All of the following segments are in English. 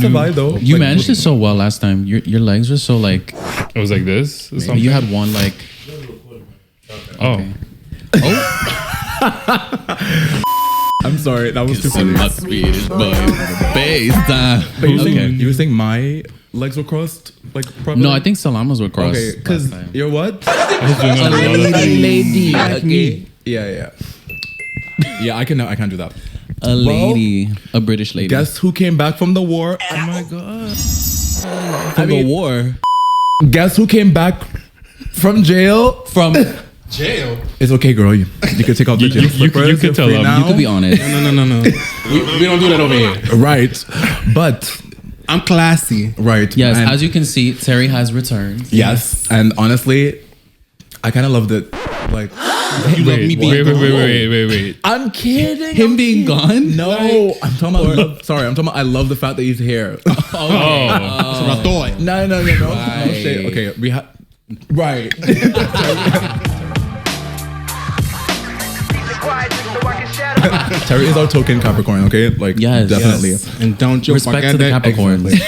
That's a vibe though. You managed it so well last time. Your legs were so like. It was like this. You had one like. Oh. Okay. Oh. I'm sorry, that was too funny. Must be bass time. But you were saying my legs were crossed, like properly? No, I think Selama's were crossed. Okay, because you're what? A lady. Okay. Yeah. Yeah, I can't do that. A lady, a British lady. Guess who came back from the war? Oh my god. From the war. Guess who came back from jail? From jail. It's okay, girl. You can take off the jail slippers. You can tell them. You can be honest. No. we don't do that over here. Right. But I'm classy. Right. Yes, and as you can see, Terry has returned. yes. And honestly, I kind of loved it. Like, You love me being Wait. I'm kidding. Him being gone? No, I'm talking about love. Sorry, I'm talking about I love the fact that he's here. That's what I thought. No. Right. Okay, we have. Right. Terry is our token Capricorn, okay? Like, Yes. definitely. Yes. And don't joke. Respect to the Capricorns.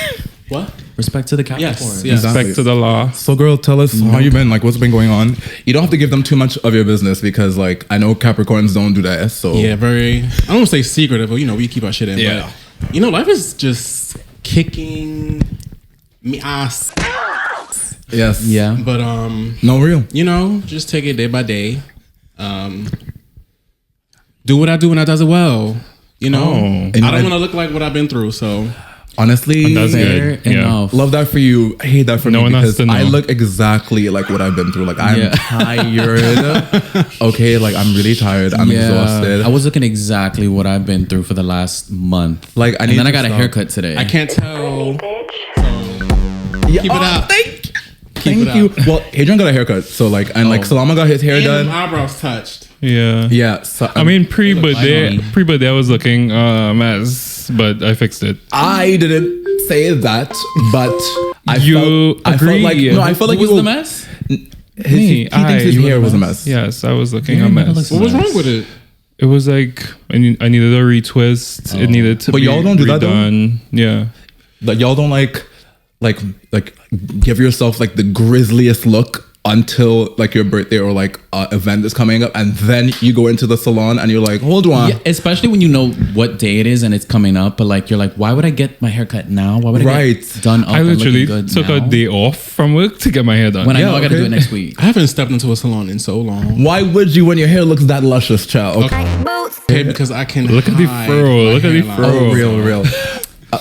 What? Respect to the Capricorns. Yes. Exactly. Respect to the law. So, girl, tell us how you been. Like, what's been going on? You don't have to give them too much of your business because, like, I know Capricorns don't do that. So, Yeah, very. I don't want to say secretive, but we keep our shit in. Yeah. But, life is just kicking me ass. yes, Yeah. But no real. just take it day by day. Do what I do and I does it well. I don't want to look like what I've been through. So Honestly, That's Fair good. Yeah. enough. love that for you. I hate that for No me one has because to know. I look exactly like what I've been through. Like, I'm Yeah. tired. Okay, like, I'm really tired. I'm exhausted. I was looking exactly what I've been through for the last month. Like, I need and then I to got a stop. haircut today. I can't tell. Yeah. Keep it up. Thank it you. up. Well, Adrian got a haircut, so like, and like Selama got his hair And done. my eyebrows touched. Yeah. Yeah. So, I mean, pre-birthday, Finally. I was looking a mess, but I fixed it. I didn't say that, but I You felt agree. like no, I felt like Who was you the were- mess? He thinks his hair was a mess. Yes, I was looking Your a hair never mess. looks What was wrong with it? It was like I needed a retwist. It needed to But be y'all don't do that, though? redone. Yeah. Like, y'all don't like give yourself like the grisliest look until like your birthday or like event is coming up, and then you go into the salon and you're like, hold on. Yeah, especially when you know what day it is and it's coming up, but like you're like, why would I get my hair cut now? Why would I Right. get done up I and literally looking good took now? a day off from work to get my hair done. when I Yeah, know I got to do okay. it next week. I haven't stepped into a salon in so long. Why would you when your hair looks that luscious, child? Okay. Okay, because I can Look at the hide fro. my Look at the hairline. fro. Oh, real.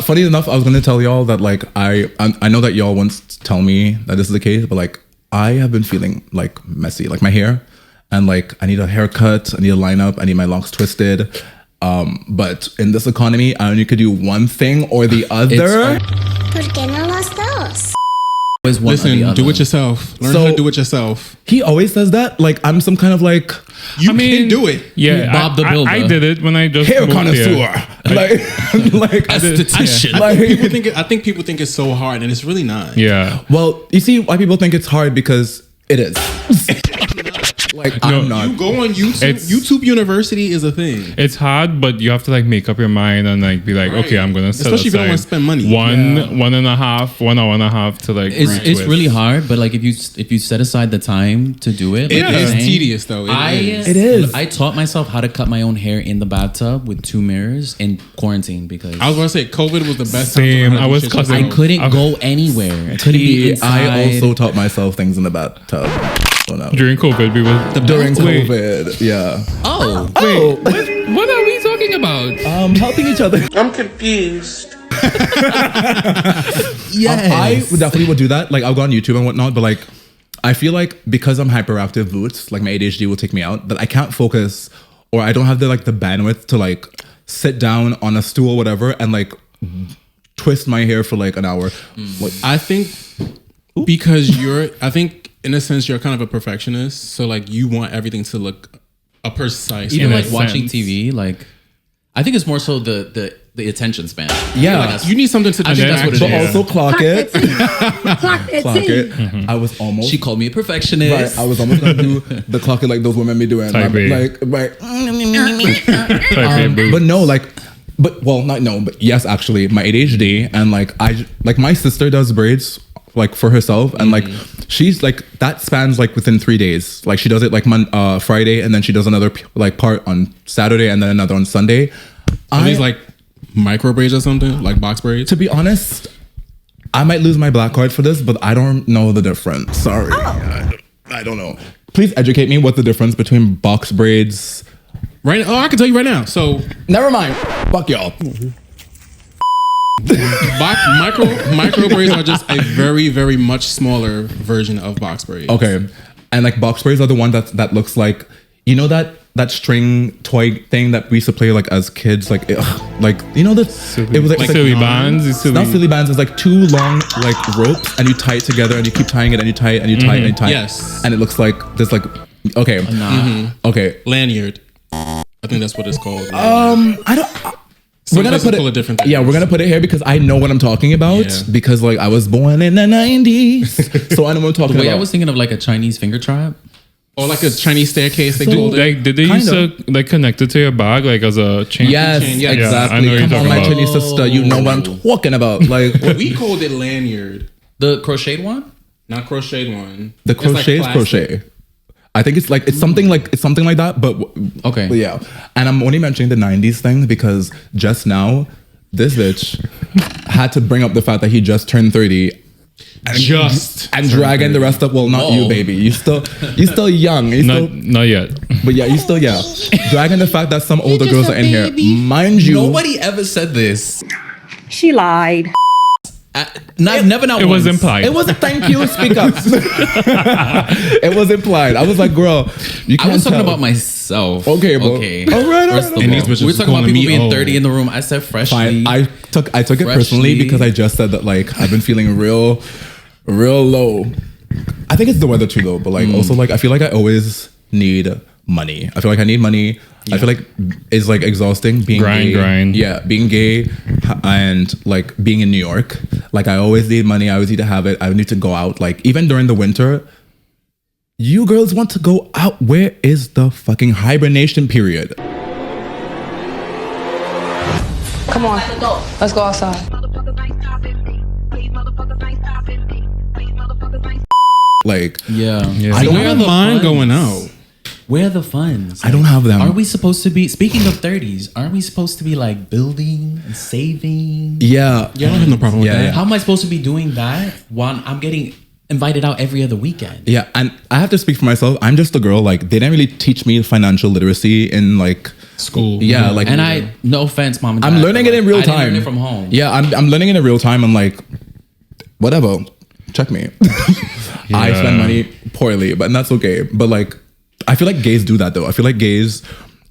Funny enough, I was gonna tell y'all that like I know that y'all once tell me that this is the case, but like I have been feeling like messy, like my hair, and like I need a haircut, I need a lineup, I need my locks twisted. But in this economy, I only could do one thing or the other. ¿Por qué no las dos? Always one or the Listen, other. do it yourself. Learn So- how to do it yourself. He always says that. Like I'm some kind of like You can do it. Yeah, Bob the Builder. I did it when I just hair moved connoisseur. here. Like esthetician. like I think people think it's so hard, and it's really not. Yeah. well, you see why people think it's hard because it is. Like I'm not. You go on YouTube. It's- YouTube University is a thing. It's hard, but you have to like make up your mind and like be like, Right. okay, I'm gonna set Especially if you don't aside wanna spend money. 1 hour and a half to like. It's retwist. really hard, but like if you set aside the time to do it, like It you're is saying, tedious though. It is. I taught myself how to cut my own hair in the bathtub with 2 mirrors in quarantine because I was gonna say COVID was the best Same. time. to learn I was shit cussing. I yourself. couldn't go anywhere. I couldn't be inside. I also taught myself things in the bathtub. So no. During COVID, we were During Wait. COVID, yeah. Oh, Oh, What are we talking about? helping each other. I'm confused. yes. I would definitely would do that. Like I'll go on YouTube and whatnot, but like I feel like because I'm hyperactive boots, like my ADHD will take me out, that I can't focus or I don't have the bandwidth to like sit down on a stool or whatever and like twist my hair for like an hour. Like, I think because I think in a sense you're kind of a perfectionist, so like you want everything to look a precise. even in a like watching sense. TV, like I think it's more so the attention span. yeah. You need something to I think that's distract what it you. is. But also clock it. Clock it. I was almost She called me a perfectionist. right. I was almost gonna do the clock it like those women be doing. Type A. Like right. Type A boo. But no, like But well, not no, but yes, actually, my ADHD and like my sister does braids like for herself, and like she's like that spans like within 3 days. Like she does it like Friday, and then she does another like part on Saturday, and then another on Sunday. Are these like micro braids or something, like box braids? To be honest, I might lose my black card for this, but I don't know the difference. Sorry, I don't know. Please educate me what the difference between box braids. Right? Oh, I can tell you right now. So Never mind. Fuck y'all. micro braids are just a very, very much smaller version of box braids. Okay, and like box braids are the one that looks like, you know, that string toy thing that we used to play like as kids, like you know, it was like silly bands. It's not silly bands. It's like 2 long like ropes, and you tie it together, and you keep tying it, and you tie it, and you tie it, and you tie it. Yes. And it looks like there's like okay. Lanyard. I think that's what it's called. I don't. We're gonna put it different things. Yeah, we're gonna put it here because I know what I'm talking about. Yeah. Because like I was born in the 90s, so I know what I'm talking Wait, about. I was thinking of like a Chinese finger trap. Or like a Chinese staircase. They do all that. Like, did they used to like connect it to your bag like as a chain? Yes, Yeah, exactly. I know what you're Come on, talking my about. Chinese sister, you know what I'm talking about. Like We called it lanyard, The crocheted one? not crocheted one. the It's like crochet is plastic. crochet. I think it's something like that. But Okay. but yeah. And I'm only mentioning the 90s thing because just now this bitch had to bring up the fact that he just turned 30. And dragging the rest of, well, not you, Whoa. baby. You still young. You still, Not yet. but yeah, you still dragging the fact that some older girls are in here. Mind you, Nobody ever said this. She lied. I've never not It was once. implied. it was a thank you. Speak up. It was implied. I was like, girl, you can't I was talking tell. about myself. Okay, bro. Okay. All right, First of And these all, bitches we're talking about calling people me being old. 30 in the room. I said freshly. Fine. I took it personally Freshly. because I just said that like I've been feeling real low. I think it's the weather too though, but like also like I feel like I always need money. I feel like I need money. I feel like it's like exhausting being gay. Grind. Yeah, being gay and like being in New York. Like I always need money. I always need to have it. I need to go out. Like even during the winter, you girls want to go out. Where is the fucking hibernation period? Come on, let's go outside. Like yeah. I don't Where are have the funds? mind going out? Where are the funds? I don't have them. Are we supposed to be, speaking of 30s, aren't we supposed to be like building and saving? Yeah. Yeah, I don't have no problem with Yeah, that. yeah. How am I supposed to be doing that while I'm getting invited out every other weekend? Yeah, and I have to speak for myself. I'm just a girl. Like they didn't really teach me financial literacy in like School. Yeah, like And I, no offense, mom and dad. I'm learning but, it in like, real I didn't time. learn it from home. Yeah, I'm learning it in real time. And like, whatever. Check me. I spend money poorly, but and that's okay. But like, I feel like gays do that though. I feel like gays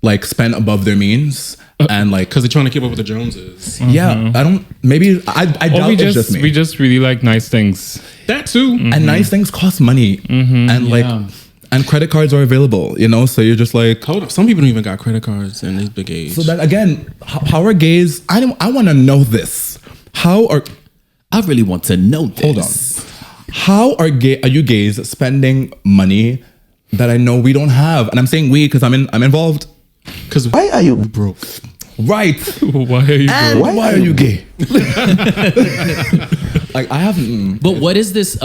like spend above their means and like Because they're trying to keep up with the Joneses. yeah. I don't. Maybe I Or doubt we it's just just me. we just really like nice things. That too. And nice things cost money, and like, Yeah. and credit cards are available. You know, so you're just like. Hold up. Some people don't even got credit cards in this big age. So then again, how are gays? I want to know this. How are I really want to know this. hold on? How are you gays spending money that I know we don't have? And I'm saying we because I'm involved. Because Why are you broke? Right. Why are you? And broke? why are you gay? Like I haven't. But what is this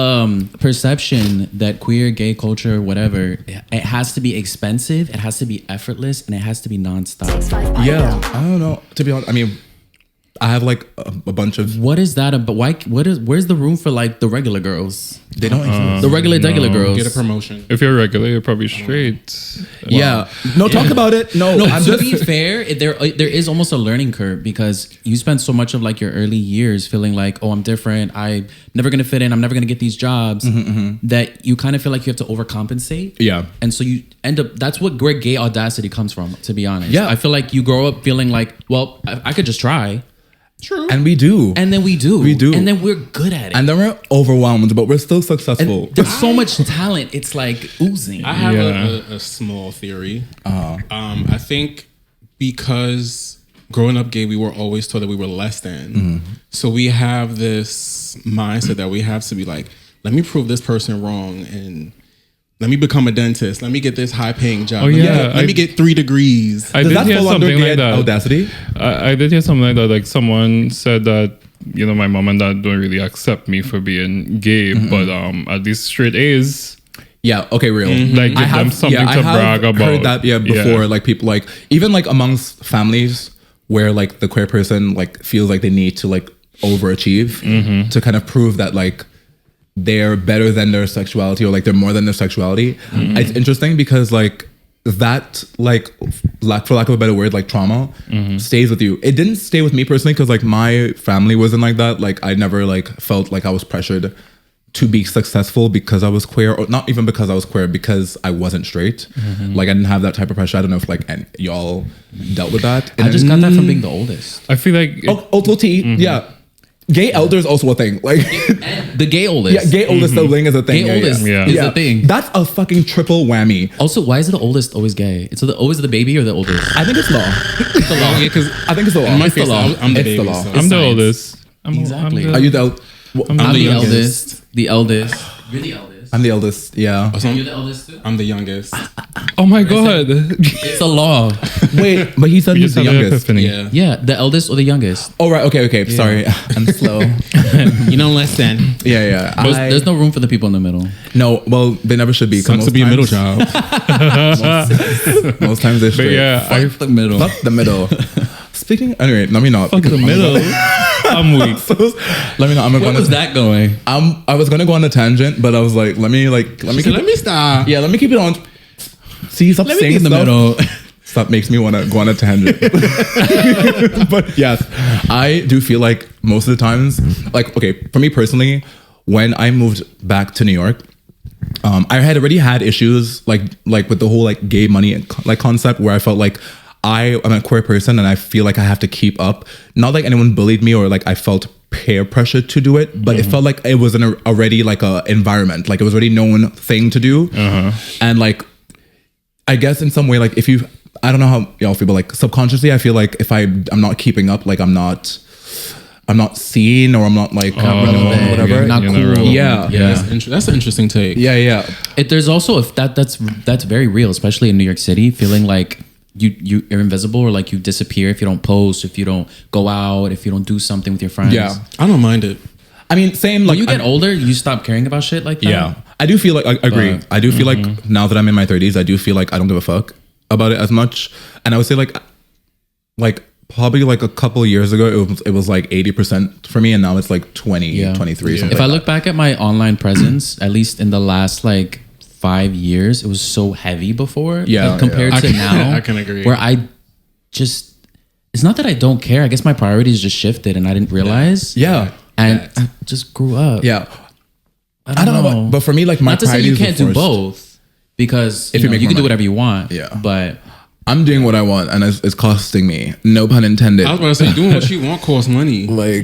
perception that queer, gay culture, whatever, it has to be expensive, it has to be effortless, and it has to be nonstop? Yeah, I don't know. To be honest, I mean, I have like a bunch of. What is that about? Where's the room for like the regular girls? They don't exist. The regular girls. get a promotion. If you're regular, you're probably straight. Yeah. No, talk about it. No, No, I'm to just. be fair, there is almost a learning curve because you spend so much of like your early years feeling like, oh, I'm different. I'm never gonna fit in. I'm never gonna get these jobs. That you kind of feel like you have to overcompensate. Yeah. And so you end up. That's where gay audacity comes from. To be honest. Yeah. I feel like you grow up feeling like, well, I could just try, True. And we do. and then we do. We do. And then we're good at it. And then we're overwhelmed, but we're still successful. And there's so much talent. It's like oozing. I have Yeah. a small theory. I think because growing up gay, we were always told that we were less than. So we have this mindset that we have to be like, let me prove this person wrong and let me become a dentist. Let me get this high paying job. Oh, yeah. Let me get 3 degrees. I Does did that hear fall under something like that. audacity? I did hear something like that. Like someone said that, you know, my mom and dad don't really accept me for being gay, but at least straight A's. Yeah. Okay. Real. Like give them something to brag about. Heard that before. Like people like even like amongst families where like the queer person like feels like they need to like overachieve to kind of prove that like they're better than their sexuality or like they're more than their sexuality. It's interesting because like that like for lack of a better word like trauma stays with you. It didn't stay with me personally because like my family wasn't like that. Like I never like felt like I was pressured to be successful because I was queer, or not even because I was queer, because I wasn't straight. Like I didn't have that type of pressure. I don't know if like y'all dealt with that. I just got that from being the oldest. I feel like Also T, yeah. Gay elders also a thing. Like The gay oldest. yeah, gay oldest sibling is a thing. Gay oldest Yeah. is a thing. That's a fucking triple whammy. Also, why is the oldest always gay? It's always the baby or the oldest? I think it's law. It's the law. Because I think it's the law. in my It's the case, law. I'm the It's the baby. law. So. I'm the science. oldest. Exactly. Are you the? I'm the the youngest. eldest. The eldest. You're the eldest. I'm the eldest. Yeah. You're the eldest too? I'm the youngest. Oh my god. It's a law. Wait, but he said We he's just the had an youngest. epiphany. Yeah. Yeah, the eldest or the youngest. Oh right. Okay. Sorry, I'm slow. You know, listen. Yeah. There's no room for the people in the middle. No, well, they never should be. Sucks to be a middle child. Most times they're But straight. yeah, I The middle. Fuck the middle. Speaking. Anyway, let me not. fuck the middle. I'm weak. Let me not. Where was that going? I was gonna go on a tangent, but I was like, let me So let me stop. Yeah, let me keep it on. See, stop Let me saying be in the stuff. middle. Stuff makes me want to go on a tangent. But yes, I do feel like most of the times, like, okay, for me personally, when I moved back to New York, I had already had issues like with the whole like gay money like concept where I felt like I am a queer person and I feel like I have to keep up. Not like anyone bullied me or like I felt peer pressure to do it, but it felt like it was already like a environment, like it was already known thing to do. And like, I guess in some way, like if you, I don't know how y'all feel, but like subconsciously, I feel like if I'm not keeping up, like I'm not seen or I'm not like relevant, whatever. not You're cool. relevant. Yeah. That's an interesting take. Yeah. There's also if that's very real, especially in New York City, feeling like you're invisible or like you disappear if you don't post, if you don't go out, if you don't do something with your friends. Yeah. I don't mind it. I mean, same. When Like you get older, you stop caring about shit like that. Yeah, I do feel like I agree. But- I do feel like now that I'm in my 30s, I do feel like I don't give a fuck about it as much. And I would say like probably like a couple of years ago, it was like 80% for me, and now it's like 20, 23. Something If I look back at my online presence, at least in the last like 5 years, it was so heavy before. Yeah, like, compared yeah. to now, I can agree. Where I just, it's not that I don't care. I guess my priorities just shifted, and I didn't realize. yeah, And I just grew up. yeah. I don't know, but for me, like my not to say you priorities were can't do first. both, because If you you make can more do money. whatever you want. Yeah. But I'm doing what I want, and it's costing me. No pun intended. I was about to say, doing what you want costs money. Like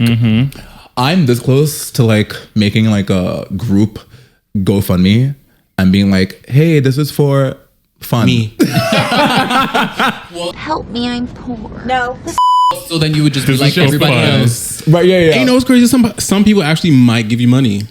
I'm this close to like making like a group GoFundMe and being like, hey, this is for fun. Me. Help me, I'm poor. so then you would just be This is like just everybody fun. else. Right, yeah. And you know what's crazy? Some people actually might give you money.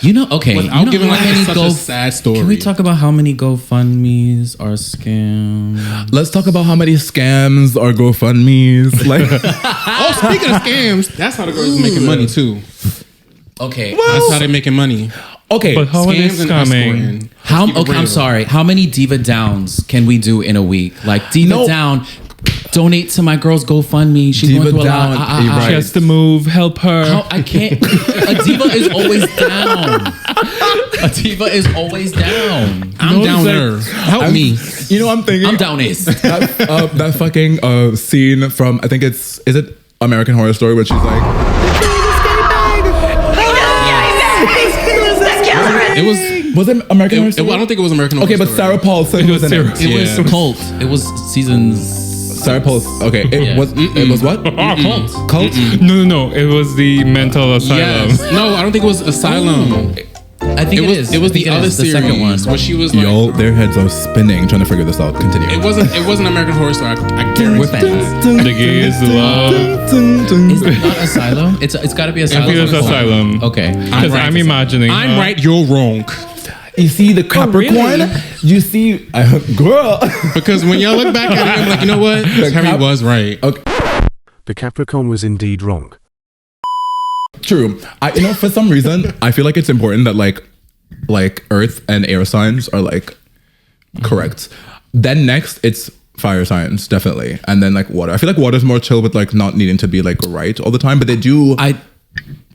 You know, okay. Without you know giving how like many such a sad story. Can we talk about how many GoFundMe's are scams? Let's talk about how many scams are GoFundMe's. Like, Oh, speaking of scams, that's how the girls are making money too. Okay. That's how they're making money. okay, But how are they Scams and scamming? escorting. How? Keep it Okay, I'm real. sorry. How many diva downs can we do in a week? Like diva No. down, donate to my girl's GoFundMe. She's Diva going through a down, lot. you're right. She has to move. Help her. How, I can't. A diva is always down. A diva is always down. I'm No, down it's there. like- Help me. You know, I'm thinking I'm down is. that fucking scene from I think is it American Horror Story where she's like, It was. was it American Horror I Story? don't think it was American. Okay, Horror but Story. Sarah Paulson was in Sarah- it. It Yeah. was cult. It was seasons. Sarah Paulson. Okay, it Yeah. was. It was what? Cult. Cult. No. It was the mental asylum. Yes. No, I don't think it was Asylum. I think It was. It was I think the other is, series. the second one. Where she was like. Y'all, their heads are spinning trying to figure this out. Continue. It wasn't American Horror Story. I guarantee. We're fans. The gays love. Is it not Asylum? It's got to be I Asylum. feel it's asylum. Okay. Because I'm imagining. I'm right. You're wrong. You see the Capricorn. You see, girl. Because when y'all look back at it, I'm like, you know what? Harry was right. Okay. The Capricorn was indeed wrong. True. For some reason, I feel like it's important that like Earth and air signs are like correct. Then next, it's fire signs, definitely, and then like water. I feel like water's more chill with like not needing to be like right all the time, but they do.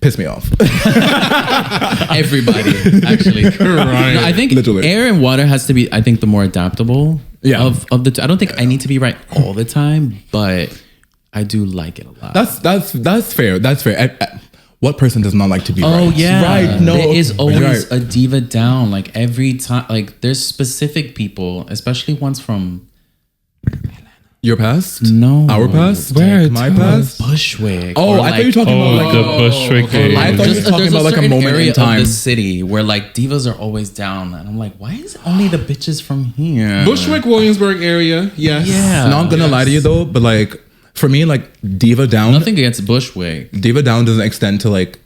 Piss me off. Everybody, actually. Right. No, I think Literally. air and water has to be, I think, the more adaptable of the two. I don't think I need to be right all the time, but I do like it a lot. That's fair. That's fair. What person does not like to be right? Oh yeah, right. No, there is always right. a diva down. Like every time, like there's specific people, especially ones from your past. No, our past. Where? Like my past. Bushwick. Oh, I thought you were talking about like the Bushwick age. I thought you were talking about like a certain moment area in time. of the city where like divas are always down, and I'm like, why is it only the bitches from here? Bushwick, Williamsburg area. Yes. Yeah. Not gonna lie to you though, but like for me, like diva down. Nothing against Bushwick. Diva down doesn't extend to like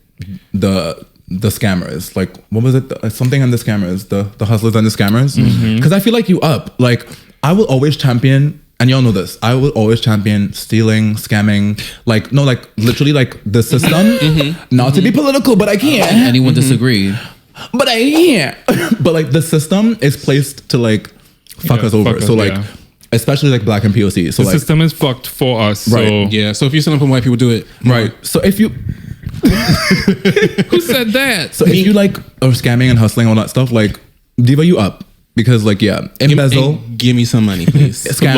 the scammers. Like what was it? Something on the scammers, the hustlers and the scammers. Because I feel like you up. Like I will always champion. And y'all know this. I will always champion stealing, scamming, like literally like the system. Not to be political, but I can't. Anyone disagree? But I can't. But like the system is placed to like fuck us over. So like, especially like Black and POC. So The like, system is fucked for us. Right. So Yeah. So if you're selling from white people, do it. right. So if you, who said that? so if you like are scamming and hustling all that stuff, like diva you up because like embezzle, And give me some money, please. scam,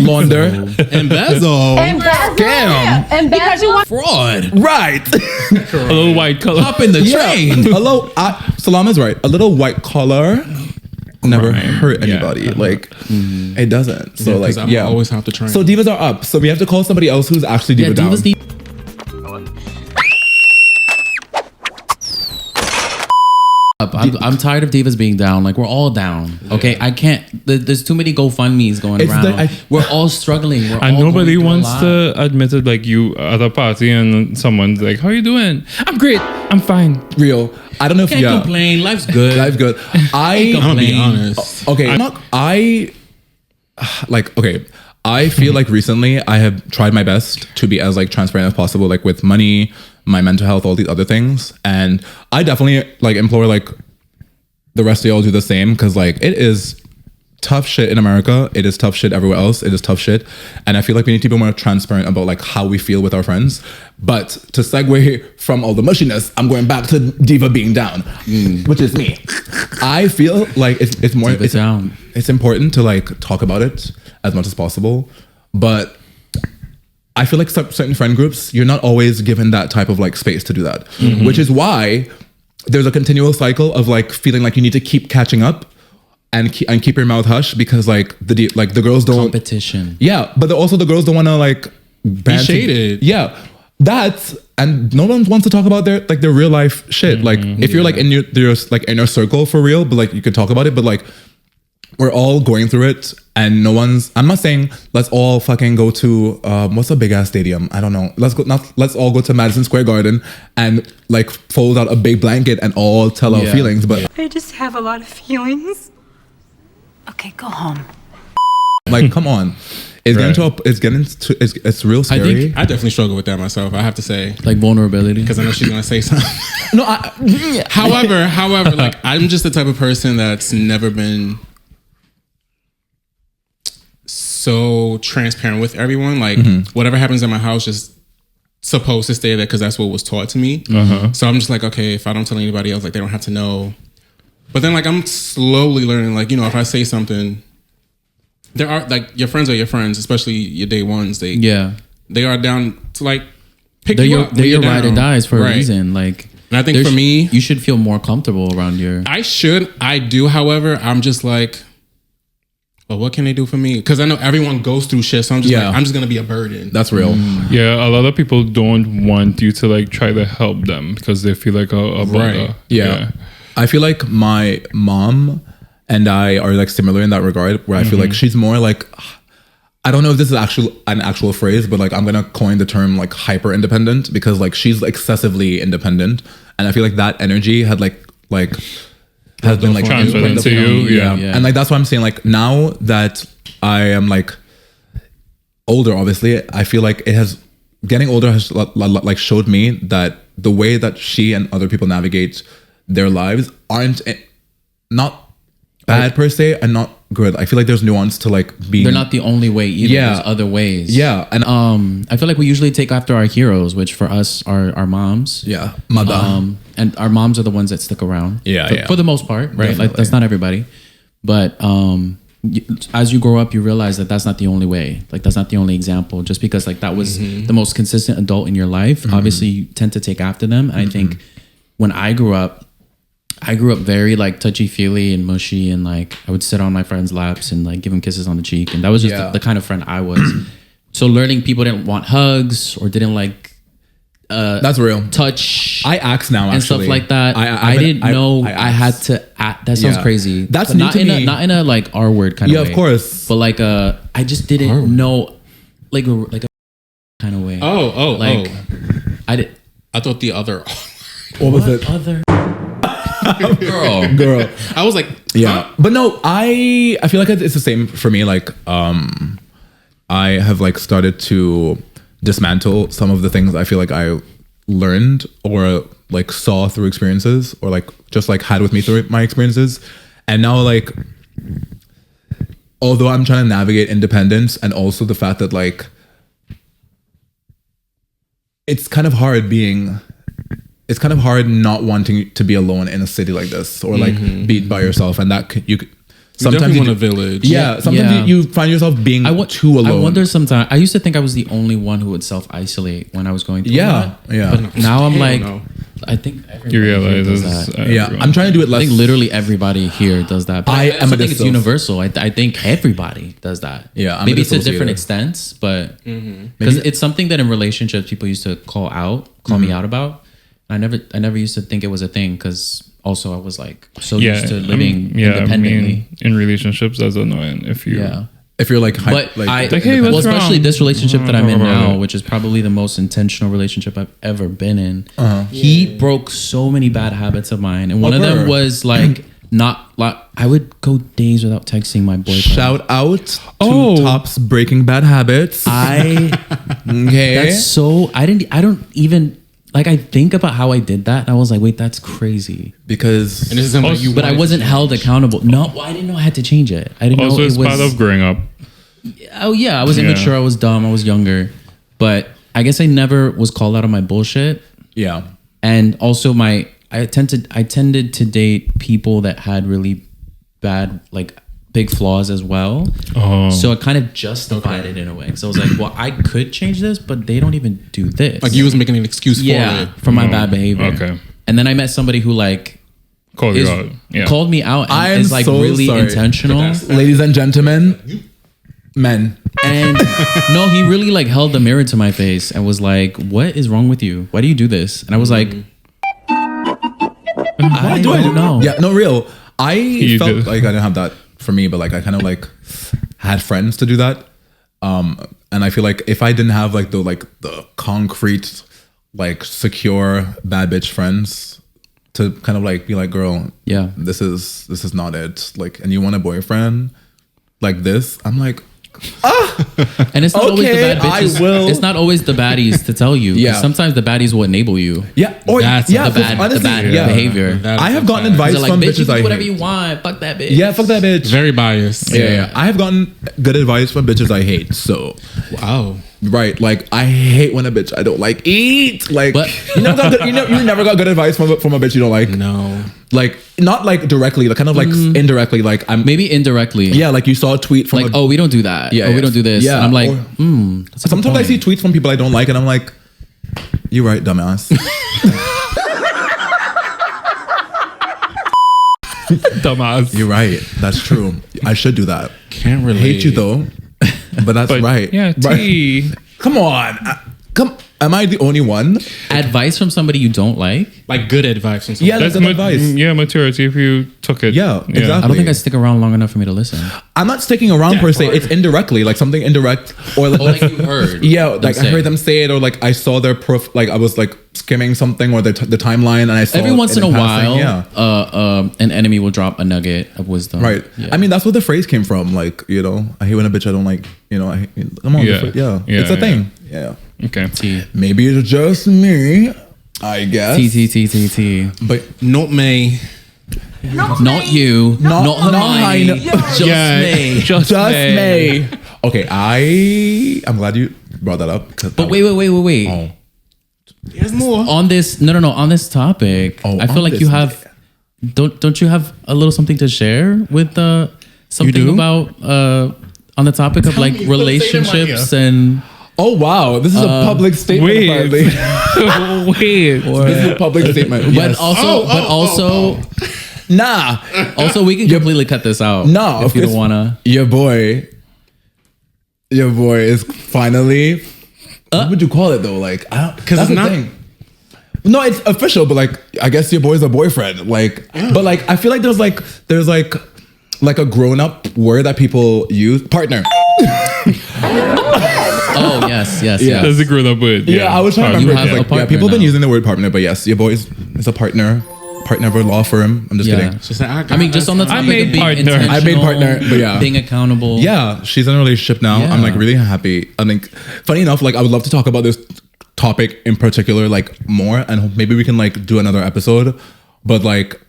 Launder. Embezzle. scam, Because you want Fraud. right. A little white color. Hop in the train. A little, Selama's right. A little white collar never hurt anybody. Like it doesn't. So like I always have to try. So divas are up. So we have to call somebody else who's actually diva down. Divas need. I'm tired of divas being down. Like we're all down. Okay, I can't. There's too many GoFundMe's going It's around. We're all struggling. We're And all nobody going through a wants lot. to admit it. Like you at a party and someone's like, "How you doing?" "I'm great. I'm fine." Real. I don't know if Can't complain. Life's good. Life's good. I'm gonna be complain. honest. Okay. I feel like recently I have tried my best to be as like transparent as possible, like with money, my mental health, all these other things. And I definitely like implore like the rest of y'all do the same because like it is tough shit in America. It is tough shit everywhere else. It is tough shit. And I feel like we need to be more transparent about like how we feel with our friends. But to segue from all the mushiness, I'm going back to diva being down, which is me. I feel like it's more Diva down. It's important to like talk about it as much as possible, but I feel like certain friend groups, you're not always given that type of like space to do that, which is why there's a continual cycle of like feeling like you need to keep catching up and keep your mouth hush because like the girls don't Competition. yeah, but also the girls don't want to like Be shaded. Yeah, that's and no one wants to talk about their real life shit. Like if you're like in your like inner circle for real, but like you can talk about it, but like we're all going through it and no one's. I'm not saying let's all fucking go to what's a big ass stadium? I don't know. Let's all go to Madison Square Garden and like fold out a big blanket and all tell our feelings. But I just have a lot of feelings. Okay, go home. like, come on. It's real scary. I definitely struggle with that myself. I have to say, Like vulnerability. because I know she's gonna say something. No, However, like I'm just the type of person that's never been so transparent with everyone. Like whatever happens in my house just supposed to stay there because that's what was taught to me. So I'm just like, okay, if I don't tell anybody else, like they don't have to know. But then like I'm slowly learning, like, you know, if I say something, there are like your friends are your friends, especially your day ones. They are down to like pick you up. They're your ride or down. dies for a Right. reason. Like, And I think for me, you should feel more comfortable around your. I do. However, I'm just like, well, what can they do for me? Because I know everyone goes through shit. So I'm just like, I'm just gonna be a burden. that's real. Yeah, a lot of people don't want you to like try to help them because they feel like a bother. Right. Yeah. I feel like my mom and I are like similar in that regard, where I feel like she's more like, I don't know if this is an actual phrase, but like I'm gonna coin the term like hyper independent because like she's excessively independent, and I feel like that energy had like has been like Transferred input into you, yeah. And like that's why I'm saying like now that I am like older, obviously I feel like it has getting older has like showed me that the way that she and other people navigate their lives aren't not bad per se and not good. I feel like there's nuance to like being. They're not the only way either. Yeah. There's other ways. Yeah, and I feel like we usually take after our heroes, which for us are our moms. yeah, mother. And our moms are the ones that stick around. Yeah, for the most part, right? Definitely. Like that's not everybody, but as you grow up, you realize that that's not the only way. Like that's not the only example. Just because like that was the most consistent adult in your life, obviously you tend to take after them. And I think when I grew up very like touchy-feely and mushy, and like I would sit on my friends' laps and like give them kisses on the cheek, and that was just the kind of friend I was. So learning people didn't want hugs or didn't like that's real. touch I ask now and actually. stuff like that. I didn't know I had to act. That sounds Yeah. crazy. That's But new not to in me. not in a like R word kind of way. Yeah, of course. But like I just didn't know like a kind of way. Oh. I did. I thought the other. What was it? Other Girl. I was like, Yeah, but no, I feel like it's the same for me. Like, I have like started to dismantle some of the things I feel like I learned or like saw through experiences or like just like had with me through my experiences, and now like, although I'm trying to navigate independence and also the fact that like, it's kind of hard not wanting to be alone in a city like this or like be by yourself, and that you could sometimes definitely want a village. Yeah, sometimes Yeah. you find yourself being too alone. I wonder sometimes. I used to think I was the only one who would self-isolate when I was going through that. Yeah. But now I'm Hell like, no. I think everybody You here realize does it's that. Yeah, I'm trying to do it I less. think literally everybody here does that. But I am also a think it's dissociative. universal. I think everybody does that. Yeah, I'm a maybe to different dissociative. extents, but because it's something that in relationships people used to call me out about. I never used to think it was a thing because also I was like so used to living independently. In relationships, that's annoying. If you, if you're like, But hey, well, what's especially wrong? this relationship that I'm in Blah. now, which is probably the most intentional relationship I've ever been in. Uh-huh. He broke so many bad habits of mine, and one of them word. was like not like I would go days without texting my boyfriend. shout out to Oh. Top's Breaking Bad Habits. I Okay, that's so I don't even like I think about how I did that, and I was like, wait, that's crazy. because And this is something you But I wanted wasn't to held change. accountable. No, well, I didn't know I had to change it. I didn't Also, know it it's was part of growing up. Oh yeah, I was immature. I was dumb. I was younger, but I guess I never was called out on my bullshit. yeah, And also, I tended to date people that had really bad, like big flaws as well. Oh. So it kind of justified it in a way. So I was like, well, I could change this, but they don't even do this. Like you was making an excuse for it. for my bad behavior. Okay. And then I met somebody who like Call you out. Yeah. called me out and I am is like so really sorry. intentional. ladies and gentlemen, men. And no, he really like held the mirror to my face and was like, "What is wrong with you? Why do you do this?" And I was like, "I don't know." Yeah, no, real. I felt did. like I didn't have that for me, but like I kind of like had friends to do that. And I feel like if I didn't have like the concrete, like secure bad bitch friends to kind of like be like, girl, Yeah. this is not it. Like, and you want a boyfriend like this? I'm like, And it's not always the Okay, bad bitches. I will. It's not always the baddies to tell you. 'Cause Yeah. sometimes the baddies will enable you. yeah, or That's yeah, The bad, honestly, the bad yeah. behavior. That I is have a gotten fact. advice They're like, from bitch, you bitches do I whatever hate. you want. Fuck that bitch. Yeah, fuck that bitch. Very biased. Yeah. I have gotten good advice from bitches I hate. So, Wow. right, like I hate when a bitch I don't like eat. Like But- you never got good advice from a bitch you don't like. No. Like not like directly, like kind of like indirectly. Like I'm Maybe indirectly. yeah, like you saw a tweet from Like, a, oh, we don't do that. Yeah, Oh, we yeah. don't do this. Yeah, And I'm like, or- that's a good sometimes I point. see tweets from people I don't like, and I'm like, you right, dumbass. Dumbass. You're right. That's true. I should do that. Can't relate. Hate you though, but that's But, right. Yeah, right. tea. Come on. Come. Am I the only one? Advice from somebody you don't like? Like good advice from somebody. Yeah, that's good advice. Yeah, maturity if you took it. Yeah, exactly. I don't think I stick around long enough for me to listen. I'm not sticking around per se. It's indirectly, like something indirect, or like, you heard. yeah, like I heard them say it, or like I saw their like I was like skimming something or the timeline, and I saw Every once it in a passing. while, an enemy will drop a nugget of wisdom. Right. Yeah. I mean, that's where the phrase came from. Like, you know, I hate when a bitch I don't like. You know, come on, Yeah. it's a thing. Yeah. Okay. T. Maybe it's just me. I guess. T. But Not me. Not you. Not Hermione. Just me. Just me. Okay, I'm glad you brought that up. But wait. Oh. There's more. On this, no. On this topic, Oh, I feel on like this you have. Don't you have a little something to share with something do? about on the topic of like relationships and. Oh wow, this is a public statement. Wait. Apparently. Wait. This is a public statement. But Yes. also, Nah. also we can completely cut this out. No, if you don't wanna. Your boy is finally. What would you call it though? Like, I don't. Because it's that's the not- thing. No, it's official, but like, I guess your boy's a boyfriend. Like, but like, I feel like there's like a grown up word that people use. Partner. Oh yes. That's a grown up word. Yeah, I was trying to You remember. have 'cause, a like, partner people have been now. using the word partner, but yes, your boy is a partner of a law firm. I'm just kidding. She said, I mean, just on the topic made of being partner. intentional, I made partner, but yeah. being accountable. Yeah, she's in a relationship now. Yeah. I'm like really happy. I think, funny enough, like I would love to talk about this topic in particular, like more, and maybe we can like do another episode. But like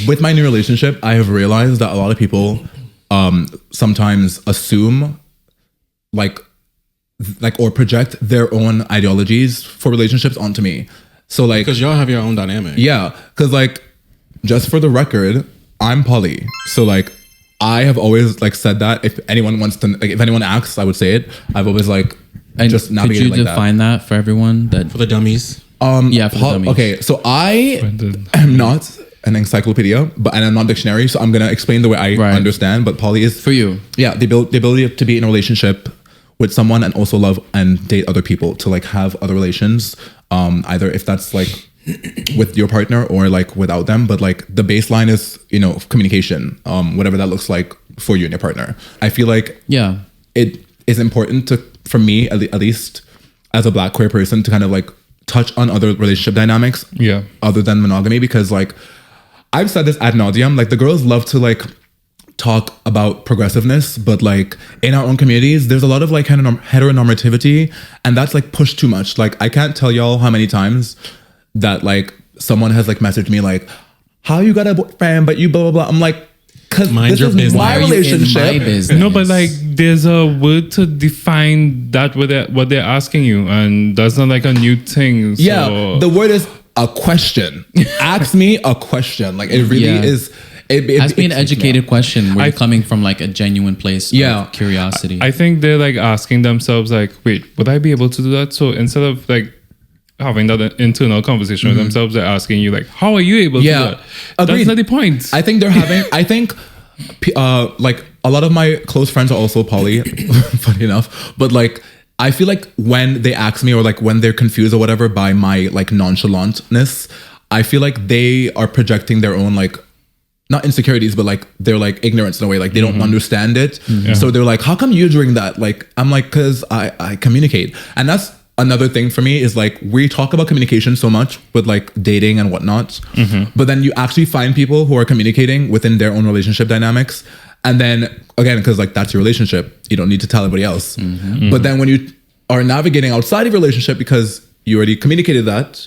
with my new relationship, I have realized that a lot of people sometimes assume like or project their own ideologies for relationships onto me. So like, because y'all have your own dynamic. yeah, because like, just for the record, I'm poly. So like, I have always like said that if anyone wants to, like, if anyone asks, I would say it. I've always like And just could navigated you like define that for everyone? That For the dummies. yeah, for the dummies. Okay, so I am not an encyclopedia, and I'm not a dictionary. So I'm gonna explain the way I Right. understand. But poly is For you. yeah, the ability to be in a relationship with someone and also love and date other people, to like have other relations, either if that's like with your partner or like without them, but like the baseline is, you know, communication, whatever that looks like for you and your partner. I feel like Yeah. it is important for me at least as a Black queer person to kind of like touch on other relationship dynamics other than monogamy, because like I've said this ad nauseum, like the girls love to like talk about progressiveness, but like in our own communities there's a lot of like heteronormativity, and that's like pushed too much. Like I can't tell y'all how many times that like someone has like messaged me like, how you got a boyfriend but you blah blah blah. I'm like, because Mind this your is business. my Why are you in relationship. my business? No, but like there's a word to define that what they're asking you, and that's not like a new thing. So. Yeah, the word is a question. Ask me a question. Like it really Yeah. is. Ask me an it's- educated question where you're coming from like a genuine place Yeah. of curiosity. I think they're like asking themselves like, wait, would I be able to do that? So instead of like having that internal conversation with themselves, they're asking you like, how are you able to do Yeah, that? agreed. That's not the point. I think they're having. I think like a lot of my close friends are also poly. Funny enough, but like I feel like when they ask me or like when they're confused or whatever by my like nonchalantness, I feel like they are projecting their own like, not insecurities, but like they're like ignorance in a way, like they don't understand it. So they're like, how come you're doing that? Like, I'm like, cause I communicate. And that's another thing for me, is like, we talk about communication so much with like dating and whatnot, but then you actually find people who are communicating within their own relationship dynamics. And then again, cause like that's your relationship, you don't need to tell anybody else. But then when you are navigating outside of your relationship, because you already communicated that,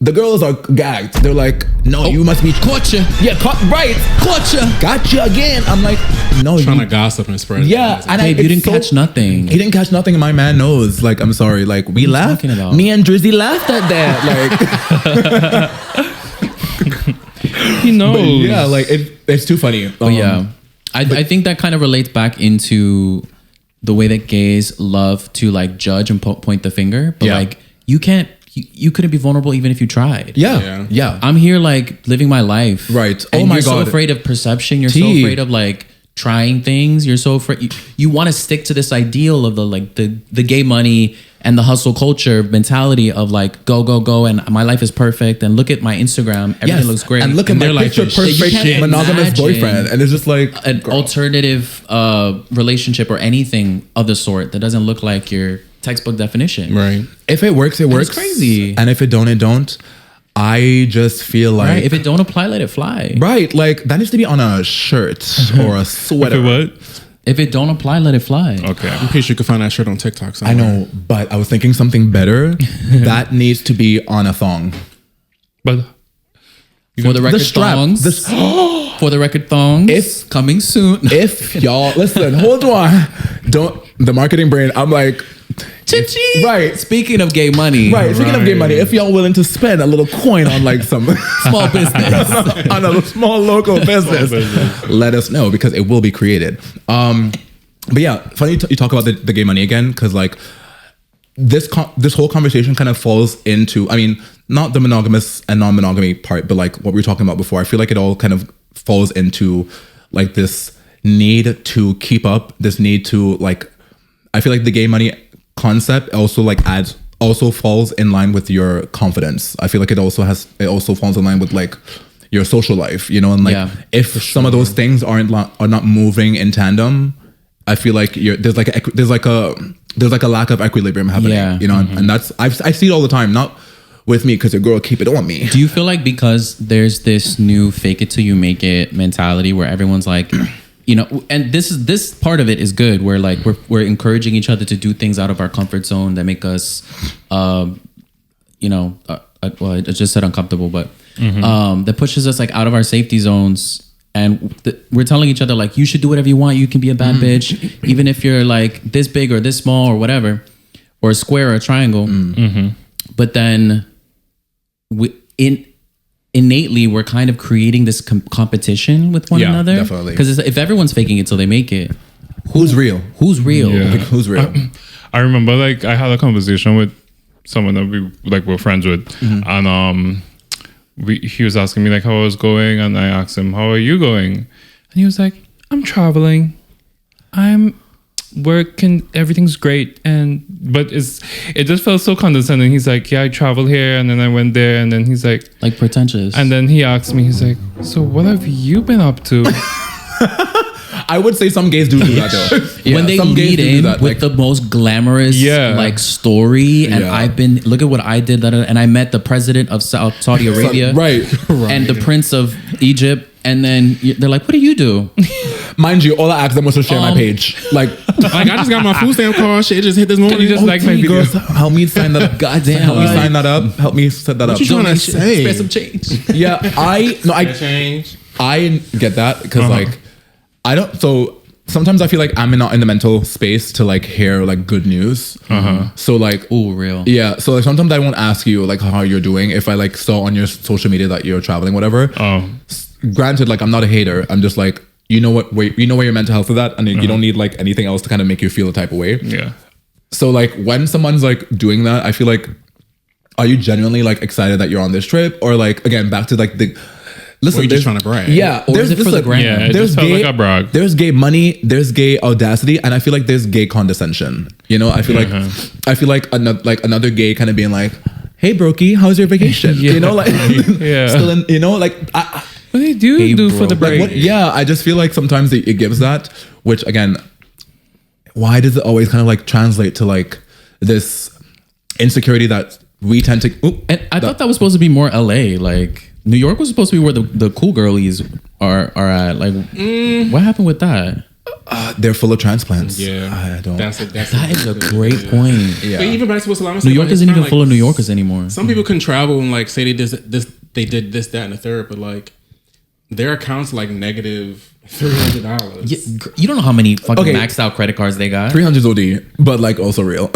the girls are gagged. They're like, no, you must be caught you. yeah, right. Caught you. Got you again. I'm like, no, Trying you, to gossip and spread. yeah. And Babe, you didn't it's catch nothing. He didn't catch nothing, and my man knows. Like, I'm sorry. Like, we laughed. talking about? Me and Drizzy laughed at that. Like, He knows. but yeah, like it's too funny. But yeah, I think that kind of relates back into the way that gays love to like judge and point the finger. But Yeah. like you can't, you couldn't be vulnerable even if you tried. Yeah. I'm here like living my life. Right. And Oh my you're so God. afraid of perception. You're so T. afraid of like trying things. You're so afraid. You want to stick to this ideal of the like the gay money and the hustle culture mentality of like go go go and my life is perfect and look at my Instagram, everything looks great, and look at And my their life picture is shit. perfect You can't monogamous imagine boyfriend, and it's just like an girl. alternative relationship or anything of the sort that doesn't look like your textbook definition. Right. If it works, it works. it's crazy. And if it don't, it don't. I just feel like Right? If it don't apply, let it fly. right, like that needs to be on a shirt or a sweater. What? If it don't apply, let it fly. Okay. I'm pretty sure you can find that shirt on TikTok I somewhere. know, but I was thinking something better. That needs to be on a thong. But For the record, strap. thongs. For the record, thongs. If- coming soon. If y'all listen, hold on, don't the marketing brain. I'm like, Cha-ching. right. Speaking of gay money, right. Speaking of gay money, if y'all willing to spend a little coin on like some small business. on a small local business, let us know because it will be created. But yeah, funny you talk about the gay money again because like this whole conversation kind of falls into, I mean, not the monogamous and non-monogamy part, but like what we were talking about before. I feel like it all kind of falls into like this need to keep up, this need to like, I feel like the gay money concept also like also falls in line with your confidence. I feel like it also falls in line with like your social life, you know, and like Yeah, if some of those things are not moving in tandem, I feel like there's like a lack of equilibrium happening, Yeah. you know, and that's I see it all the time, not with me because your girl keep it on me. Do you feel like because there's this new fake it till you make it mentality where everyone's like, you know, and this part of it is good where like we're encouraging each other to do things out of our comfort zone that make us, you know, well, I just said uncomfortable, but that pushes us like out of our safety zones. And we're telling each other like, you should do whatever you want. You can be a bad bitch, even if you're like this big or this small or whatever, or a square or a triangle. But then innately, we're kind of creating this competition with one Yeah, another. definitely. Because if everyone's faking it till they make it, Who's real? who's real? Yeah. Like, who's real? I remember like I had a conversation with someone that we like were friends with, and he was asking me like how I was going, and I asked him, "How are you going?" And he was like, "I'm traveling. I'm working. Everything's great." But it just felt so condescending. He's like, "Yeah, I traveled here, and then I went there," and then he's like Pretentious. and then he asked me, he's like, "So what have you been up to?" I would say some gays do that though. when they some gays lead do do in that, with like- the most glamorous like story, and Yeah. look at what I did, and I met the president of Saudi Arabia, right. and the prince of Egypt, and then they're like, "What do you do?" Mind you, all I asked them was to share my page. Like, Like I just got my food stamp card. Shit just hit this morning. you just like my please, video? girls, help me sign that up. Goddamn, help me like- sign that up. Help me set that up. you trying to say? Spare some change. Yeah, I change. get that because like I don't. So sometimes I feel like I'm not in the mental space to like hear like good news. So like, Ooh, real. yeah. So like sometimes I won't ask you like how you're doing if I like saw on your social media that you're traveling, whatever. Granted, like I'm not a hater. I'm just like, you know what? You know where your mental health is at, and you don't need like anything else to kind of make you feel a type of way. Yeah. So like when someone's like doing that, I feel like, are you genuinely like excited that you're on this trip, or like again back to like the listen? Or you just there's- trying to brag. Yeah, Or is it for the gram? Yeah, it just felt like a brag. There's gay money, there's gay audacity, and I feel like there's gay condescension. You know, I feel like another gay kind of being like, "Hey, brokey, how's your vacation?" You know, like Yeah. still in, you know, like What do you Hey, do bro. for the like break? what, yeah, I just feel like sometimes it gives that, which again, why does it always kind of like translate to like this insecurity that we tend to? And I thought that was supposed to be more LA. Like New York was supposed to be where the cool girlies are at. Like, what happened with that? They're full of transplants. Yeah, I don't. That That is a great point. Yeah. But even back to what Selama said, New York about isn't his even friend, full like, of New Yorkers anymore. Some people can travel and like say they did this, that, and the third, but like their accounts like negative $300. Yeah, you don't know how many fucking Okay. maxed out credit cards they got. 300's OD, but like also real.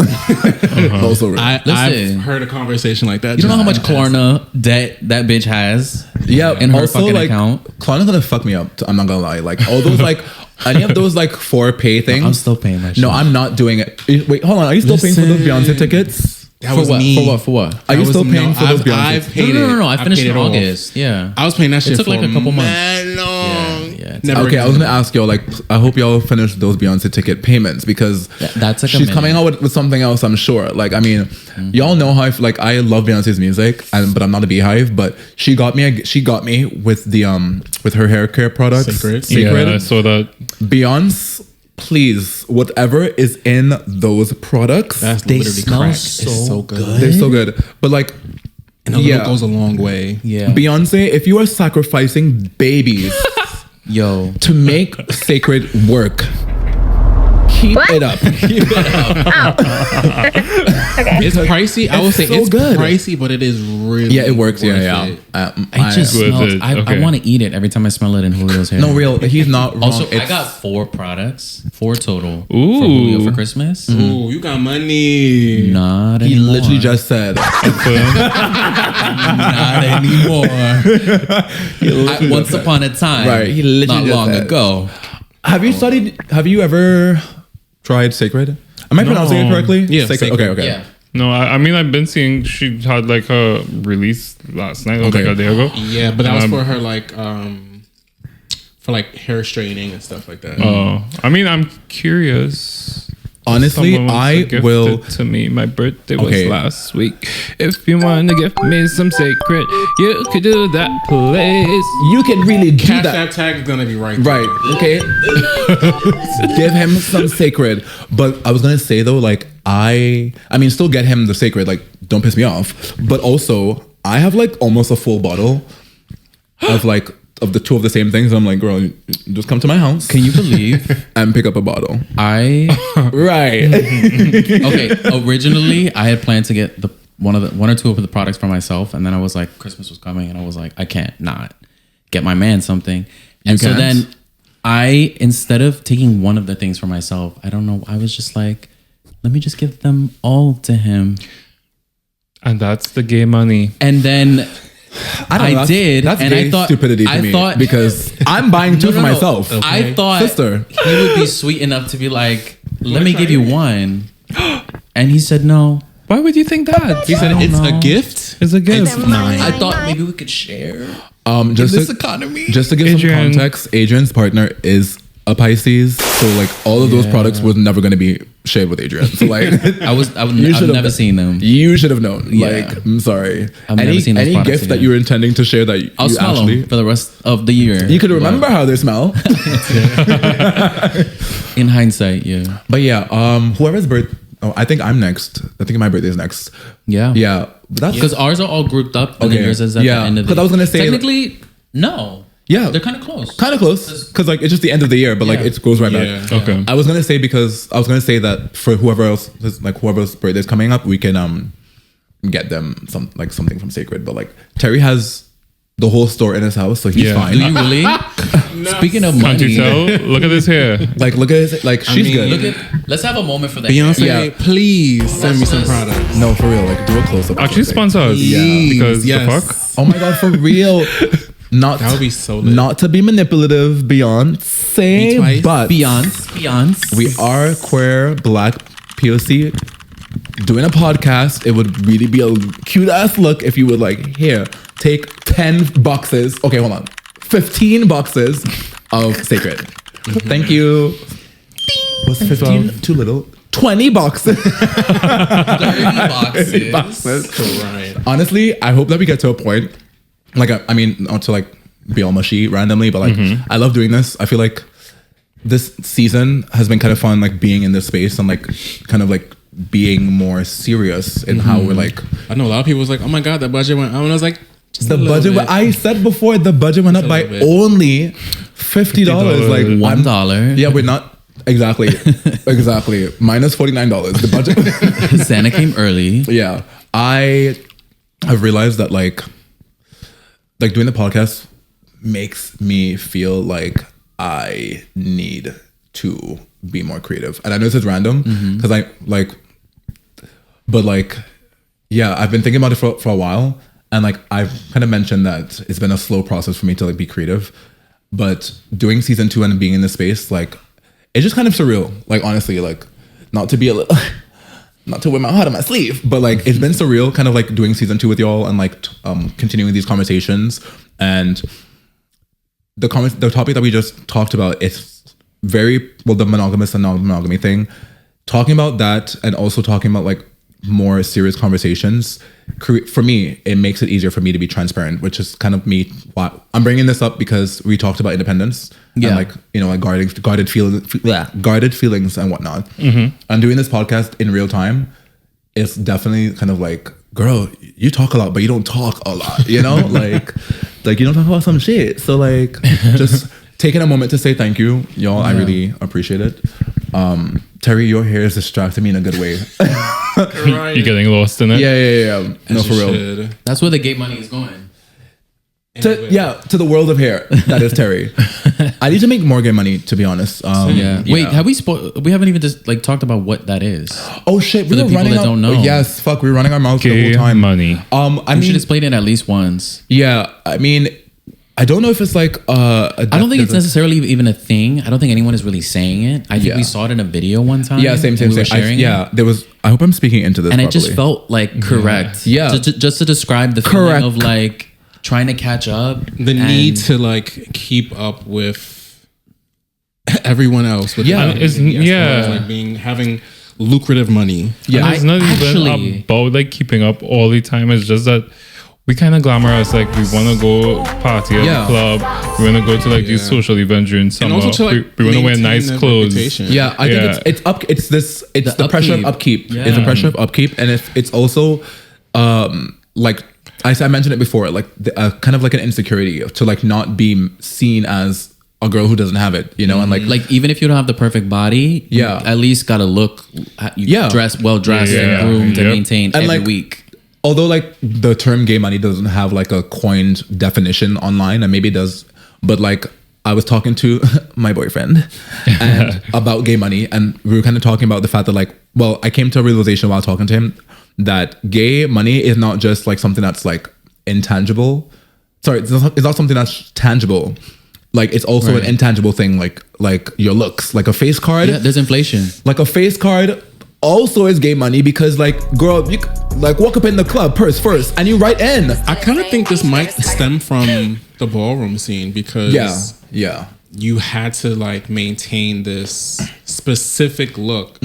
Also real. I've Listen. heard a conversation like that. You don't know how much Klarna debt that bitch has. Yeah, in her also fucking like account. Klarna's gonna fuck me up. I'm not gonna lie. Like all those like any of those like for pay things. I'm still paying that shit. No, I'm not doing it. Wait, hold on. Are you still paying for those Beyonce tickets? That For was what? me. For what? For what? Are you That still was- paying no, for those I've Beyonce? paid No, it. I I've finished paid in it off. August. Yeah. I was paying that shit took for like a couple months. mad long. yeah. Never Okay, I was gonna ask y'all, like, I hope y'all finish those Beyonce ticket payments because That's like a she's minute. coming out with something else, I'm sure. Like, I mean, y'all know how I love Beyonce's music, but I'm not a beehive. But she got me with the with her hair care products. Sacred. Yeah, I saw that. Beyonce, please, whatever is in those products, That's They literally smell crack. so It's so good. they're so good. But like, And a little goes a long way. Yeah. Beyonce, if you are sacrificing babies Yo. to make sacred work, keep it up. It's pricey. I will say so it's good. pricey, but it is really Yeah, it works. worth Yeah. it. It just With smells. it, I okay. want to eat it every time I smell it in Julio's hair. No, real. He's not wrong. Also, I It's- got 4 products, 4 total for Ooh. Julio for Christmas. Ooh, you got money. Not He anymore. literally just said. Not anymore. Once upon a time, Right, he literally not just long said. ago. Have you ever tried Sacred? Am I pronouncing it correctly? Yeah, Sacred. Sacred. Okay. Yeah. No, I mean, I've been seeing she had like a release last night, or Okay. like a day ago. Yeah, but that was for her for like hair straightening and stuff like that. Oh, I mean, I'm curious. Honestly, Someone wants to I gift will. it to me. My birthday Okay. was last week. If you want to gift me some Sacred, you could do that, please. You can really do Cash that. App tag is gonna be right there. Right. Okay. Give him some Sacred. But I was gonna say though, like I mean, still get him the Sacred. Like, don't piss me off. But also, I have like almost a full bottle of the 2 of the same things. I'm like, girl, just come to my house. Can you believe and pick up a bottle? I Right. okay? Originally, I had planned to get one or two of the products for myself, and then I was like, Christmas was coming, and I was like, I can't not get my man something. And so can't? then I, instead of taking one of the things for myself, I don't know, I was just like, let me just give them all to him. And that's the gay money. And then I did, That's and gay I thought stupidity to I me thought because I'm buying 2 for myself. I thought Sister. he would be sweet enough to be like, let me give you one. And he said no. Why would you think that? He said it's a gift. It's a gift. I thought maybe we could share Just this to, economy. just to give Adrian. some context, Adrian's partner is a Pisces, so like all of those products was never going to be shared with Adrian. So like, I've should've- never seen them. you should have known. Yeah. Like, I'm sorry. I've never seen those any products gift that again. you were intending to share that I'll you smell actually them for the rest of the year. you could remember how they smell. In hindsight, yeah. But yeah, whoever's birth. Oh, I think I'm next. I think my birthday is next. Yeah. Yeah, but that's Because ours are all grouped up and Okay. then yours is at Yeah, the end of the 'cause I was gonna say- technically, no. Yeah. They're kind of close. kind of close because like it's just the end of the year, but like Yeah. it goes right Yeah. back. Okay. I was gonna say that for whoever's birthday is coming up, we can get them something from Sacred. But like Terry has the whole store in his house, so he's Yeah. fine. Do you really? Speaking of Can't you money, tell? Look at this hair. Like look at his, like she's mean, good. look at. Let's have a moment for that. Beyonce, Yeah. please send me some products. No, for real. Like do a close up. Actually, sponsor us. Please, Because yes. the fuck? Oh my god, for real. Not That would be so lit. Not to be manipulative, Beyonce, twice. but Beyonce. we are queer, black, POC. Doing a podcast, it would really be a cute ass look if you would like here take 10 boxes. Okay, hold on, 15 boxes of Sacred. Thank you. Was 15 too little? 20 boxes. 30 boxes. Right. Honestly, I hope that we get to a point. Like, I mean, not to like be all mushy randomly, but like, I love doing this. I feel like this season has been kind of fun, like being in this space and like kind of like being more serious in how we're like. I know a lot of people was like, "Oh my god, the budget went." And I was like, just The a little budget, bit. I said before, the budget went up by little bit. only $50. Like $1. Yeah, we're not exactly minus $49. The budget. Santa came early. Yeah, I have realized that like doing the podcast makes me feel like I need to be more creative. And I know this is random because I like, but like, yeah, I've been thinking about it for a while. And like, I've kind of mentioned that it's been a slow process for me to like be creative, but doing season 2 and being in this space, like, it's just kind of surreal. Like, honestly, like not to be a little, not to wear my heart on my sleeve, but like it's been surreal kind of like doing season 2 with y'all and like continuing these conversations and the topic that we just talked about is very well, the monogamous and non-monogamy thing. Talking about that and also talking about like more serious conversations, for me, it makes it easier for me to be transparent, which is kind of me. I'm bringing this up because we talked about independence and like, you know, like guarded feelings and whatnot. And doing this podcast in real time is definitely kind of like, girl, you talk a lot, but you don't talk a lot, you know? like you don't talk about some shit. So like, just taking a moment to say thank you, y'all. I really appreciate it. Terry, your hair is distracting me in a good way. You're getting lost in it. Yeah. No, for real. Should. That's where the gay money is going. To the world of hair. That is Terry. I need to make more gay money, to be honest. Wait, have we haven't even just like talked about what that is? Oh shit, For the people that don't know. Yes, fuck, we were running our mouths the Gay whole time. money. We should explain it at least once. Yeah, I mean, I don't know if it's like I don't think it's necessarily even a thing. I don't think anyone is really saying it. I think we saw it in a video one time. Yeah, same. We were sharing it. There was. I hope I'm speaking into this. And properly. it just felt like correct. Yeah. Just to describe the feeling of like trying to catch up. The need to like keep up with everyone else. With like having lucrative money. Yeah, it's not even about like keeping up all the time. It's just that we kind of glamorize, like we want to go party at the club. We want to go to like these social events during summer. And also to, like, we want to wear nice clothes. Reputation. Yeah, I think it's the pressure of upkeep. Yeah. It's the pressure of upkeep, and it's also like I mentioned it before, like kind of like an insecurity to like not be seen as a girl who doesn't have it, you know, and like even if you don't have the perfect body, you at least gotta look, dress well dressed and groomed and maintained and every like, week. Although like the term gay money doesn't have like a coined definition online, and maybe it does, but like I was talking to my boyfriend and about gay money, and we were kind of talking about the fact that like, well, I came to a realization while talking to him that gay money is not just like something that's like intangible. Sorry, it's not something that's tangible. Like it's also an intangible thing, like your looks, like a face card. Yeah, there's inflation. Like a face card also is gay money because like, girl, you like walk up in the club purse first and you right in. I kind of think this might stem from the ballroom scene because you had to like maintain this specific look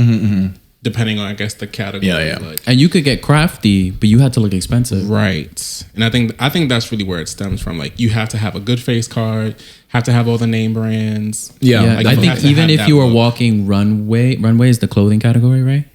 depending on, I guess, the category. Like, and you could get crafty, but you had to look expensive. Right. And I think that's really where it stems from. Like you have to have a good face card, have to have all the name brands. Yeah. Like, I think even if you were walking runway is the clothing category, right?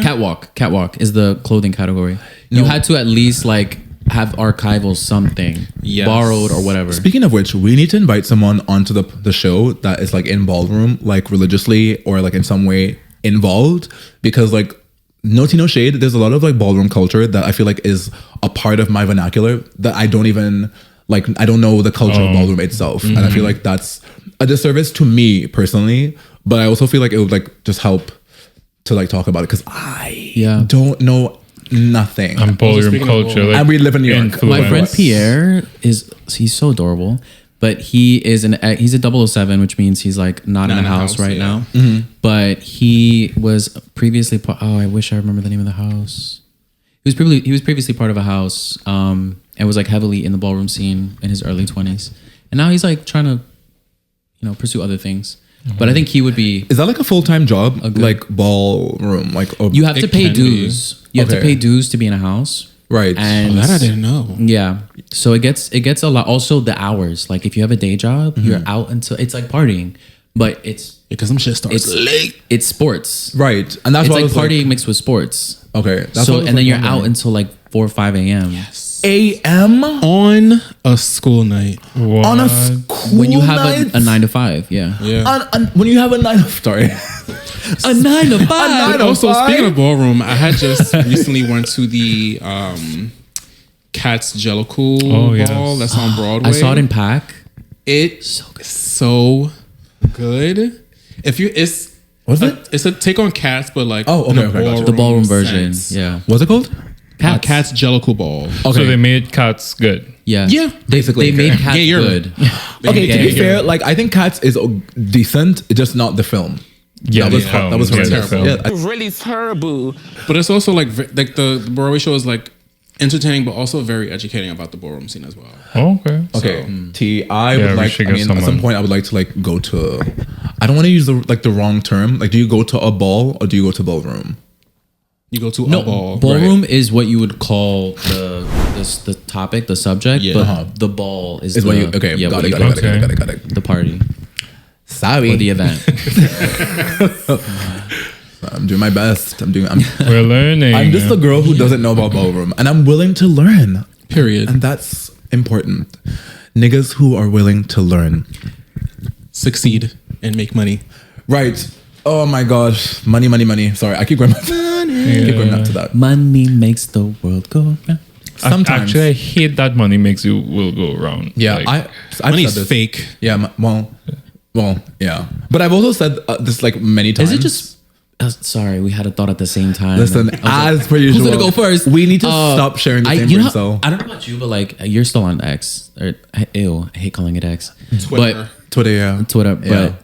Catwalk is the clothing category. No. You had to at least like have archival something, borrowed or whatever. Speaking of which, we need to invite someone onto the show that is like in ballroom, like religiously or like in some way involved, because like no tea, no shade, there's a lot of like ballroom culture that I feel like is a part of my vernacular that I don't even like. I don't know the culture of ballroom itself, and I feel like that's a disservice to me personally. But I also feel like it would like just help to like talk about it because I don't know nothing. I'm ballroom culture, like, and we live in New York. My friend Pierre he's so adorable, but he's a 007, which means he's like not in a house right now. But he was previously I wish I remember the name of the house. He was previously part of a house and was like heavily in the ballroom scene in his early 20s, and now he's like trying to pursue other things. But I think he would be. Is that like a full-time job? Like ballroom? Like you have to pay dues. You have to pay dues to be in a house. Right. And that I didn't know. Yeah. So it gets a lot. Also the hours. Like if you have a day job, you're out until it's like partying. But it's because some shit starts late. It's sports. Right. And that's it's what like partying mixed with sports. Okay. That's and then you're out until like 4 or 5 a.m. Yes. A.M. on a school night. What? On a school when you have night? a 9 to 5, when you have a 9 to 5. Sorry. A 9 to 5. But also, speaking of ballroom, I had just recently went to the Cat's Jellicool ball that's on Broadway. I saw it in Pack. It's so good. It's a take on Cats, but like the ballroom version. Yeah. What's it called? Cat's Jellicool ball. Okay. So they made Cats good. Yeah. Basically, they made Cats good. Okay, to be fair, like I think Cats is decent, it's just not the film. Yeah, that was terrible. Yeah, Really terrible. But it's also like the Broadway show is like entertaining, but also very educating about the ballroom scene as well. Oh, okay. Okay, T. I Yeah, would we like. should I get mean, at some someone. point, I would like to like go to. I don't want to use the wrong term. Like, do you go to a ball or do you go to ballroom? You go to No, a ball. ballroom is what you would call the topic, the subject, Yeah. but the ball is Is the, when you okay? yeah, got what it. you Got it. call Got it. Okay. Got it. Got it. the party Sorry, or the event. I'm doing my best. I'm We're learning. I'm just a girl who doesn't know about ballroom, and I'm willing to learn. Period. And that's important. Niggas who are willing to learn. Succeed and make money. Right. Oh my gosh. Money, money, money. Sorry, I keep going back. Keep going back to that. Money makes the world go round. Sometimes. Actually, I hate that money makes you will go around. Yeah, Like, I've Money's said this. fake. Yeah, well, yeah. But I've also said this like many times. Is it just? Sorry, we had a thought at the same time. Listen, I was like, as per usual. who's gonna go first? We need to stop sharing the same you brain know, cell. I don't know about you, but like you're still on X. Or ew, I hate calling it X. Twitter. Twitter, yeah. But Twitter, Yeah.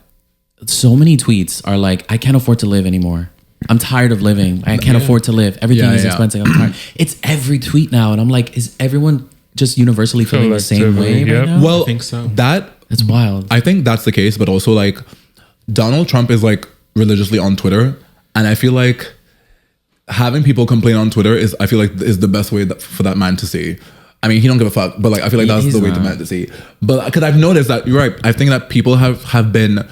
but so many tweets are like, I can't afford to live anymore. I'm tired of living. I can't afford to live. Everything Yeah, is yeah. expensive. I'm tired. It's every tweet now, and I'm like, is everyone just universally feeling the same way Collectively, right yep. now? Well, I think so. That It's wild. I think that's the case, but also like Donald Trump is like religiously on Twitter, and I feel like having people complain on Twitter is I feel like is the best way for that man to see. I mean, he don't give a fuck, but like I feel like that's He's the way the not. man to see. But because I've noticed that you're right, I think that people have been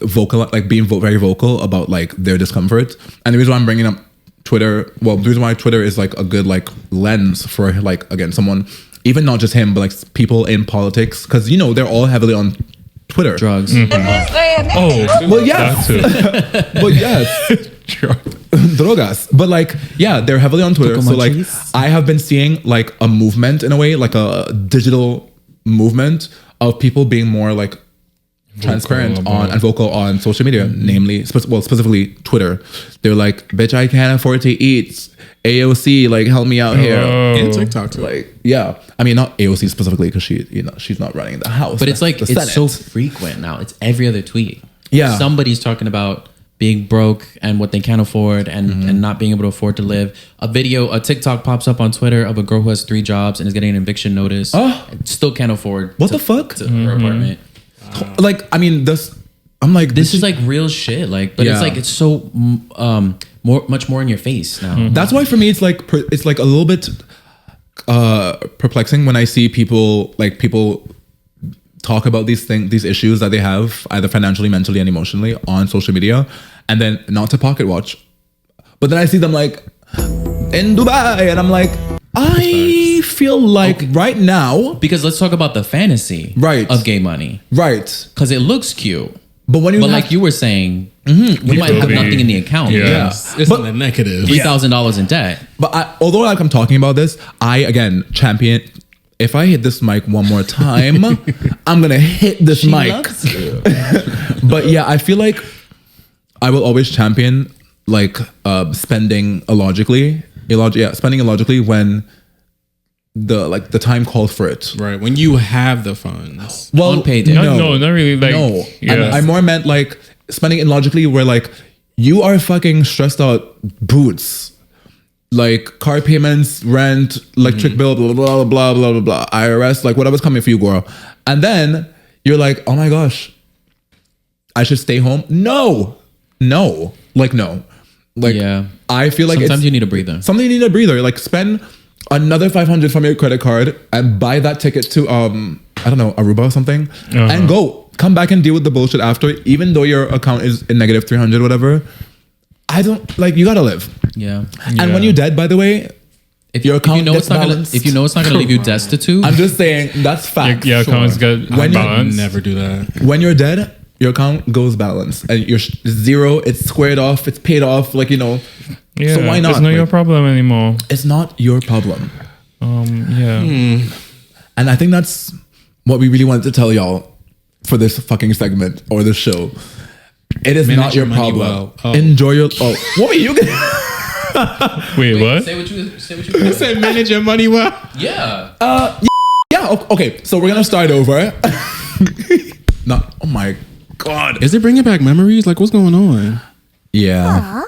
vocal, like being very vocal about like their discomfort, and the reason why I'm bringing up Twitter, well, the reason why Twitter is like a good like lens for like again someone, even not just him, but like people in politics, because you know they're all heavily on Twitter. Drugs. oh, Well, yes. that too. But yes, drogas. But like, yeah, they're heavily on Twitter. So like, Cocomachees. I have been seeing like a movement in a way, like a digital movement of people being more like transparent about- on and vocal on social media, namely, specifically Twitter. They're like, bitch, I can't afford to eat. AOC, like, help me out here. And TikTok too. Like, yeah, I mean, not AOC specifically because she's not running the House, But it's like, the it's so Senate. frequent now. It's every other tweet. Yeah. Somebody's talking about being broke and what they can't afford and not being able to afford to live. A TikTok pops up on Twitter of a girl who has 3 jobs and is getting an eviction notice. Oh. And still can't afford What the fuck? her apartment. Like, I mean, I'm like, This is like real shit. Like, but Yeah. it's like, it's so much more in your face now. That's why for me it's like a little bit perplexing when I see people talk about these issues that they have either financially, mentally, and emotionally on social media, and then not to pocket watch, but then I see them like in Dubai, and I'm like, I feel like right now, Because let's talk about the fantasy Right. of gay money. right? Because it looks cute. But when you But have- like you were saying, you might have It'll be- nothing in the account. Yeah. It's in the negative. $3,000 in debt. But although like I'm talking about this, I again champion. If I hit this mic one more time, I'm gonna hit this mic. But yeah, I feel like I will always champion like spending illogically. Spending illogically when the time calls for it. Right. When you have the funds. Well, On payday. No, not really. Like, no, yeah. I more meant like spending illogically where like you are fucking stressed out boots, like car payments, rent, electric bill, blah, blah, blah, blah, blah, blah, IRS, like whatever's coming for you, girl. And then you're like, oh my gosh, I should stay home. No. Like, Yeah. I feel like Sometimes it's you need a breather. something you need a breather. Like spend another $500 from your credit card and buy that ticket to I don't know, Aruba or something, and go. Come back and deal with the bullshit after, even though your account is in negative 300, whatever. I don't like. You gotta live. Yeah. And when you're dead, by the way, If your account gets it's not gonna, balanced. if you know it's not going to leave you destitute, I'm just saying that's fact. your accounts get When you- balanced. Never do that. When you're dead, your account goes balanced and you're zero. It's squared off. It's paid off. Like Yeah, So why not? It's not your Like, problem anymore. it's not your problem. Yeah. And I think that's what we really wanted to tell y'all for this fucking segment or this show. It is Manage not your your money problem. well. Oh. Enjoy your. Oh, what were you? Wait, what? Say what you Say manage your money well. Yeah. Yeah. Okay. So we're gonna start over. No. Oh my god. Is it bringing back memories? Like, what's going on? Yeah.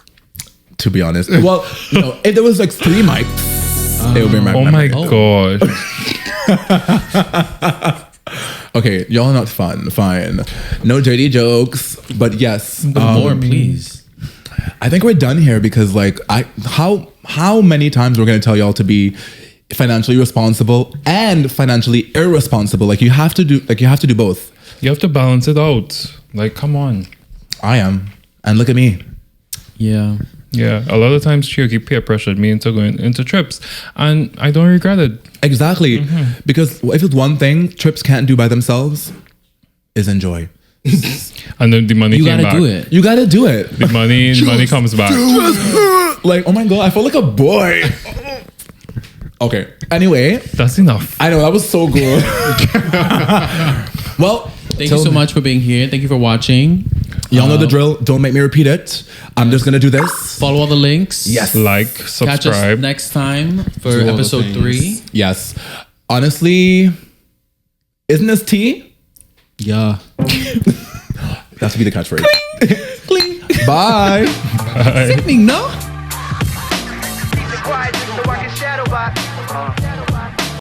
To be honest. Well, if there was like 3 mics, It will bring back Oh my memories. gosh. Okay, y'all are not fun. Fine. No dirty jokes, but yes. More, please. I think we're done here because like how many times we're gonna tell y'all to be financially responsible and financially irresponsible. Like you have to do both. You have to balance it out. Like, come on. I am. And look at me. Yeah. Yeah, a lot of times Chioke peer pressured me into going into trips, and I don't regret it. Exactly. Because if it's one thing trips can't do by themselves is enjoy. And then the money You came gotta back. do it. You gotta do it. The money comes back. Like, oh my god, I felt like a boy. Okay. Anyway, That's enough. I know that was so good. Well, Thank you so much for being here. Thank you for watching. Y'all know the drill. Don't make me repeat it. I'm just gonna do this. Follow all the links. Yes. Like, Catch us subscribe. next time for Do all the episode things. 3. Yes. Honestly, isn't this tea? Yeah. That should be the catchphrase. Bye. Sickening, no?